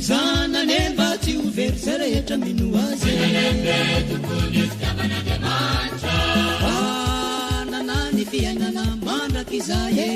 Zana neba ti uversere yeta minuaze na nani fia na manda kizaye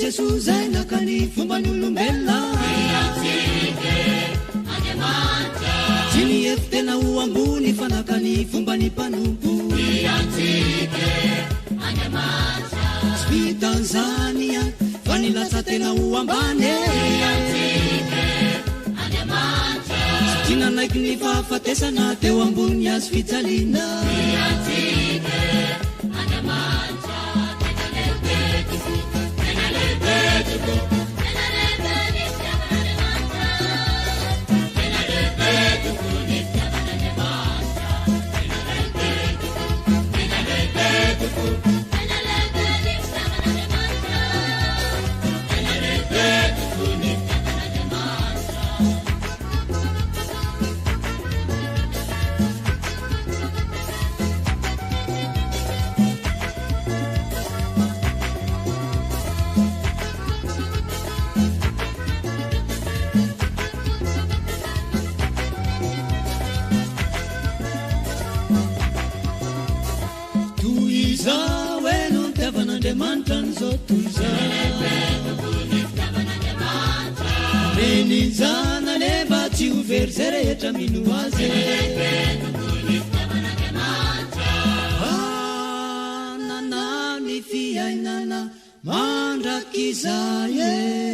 Jesus aina kanifumba nulumbela chini yefte na uambuni fana kanifumba nipanumbu Spi Tanzania fanila sate na uambane China naiknifa fatesa na te uambuni ya Switzalina Zana neba ti uversere yeta minuaze na nani fia inana manda kizaye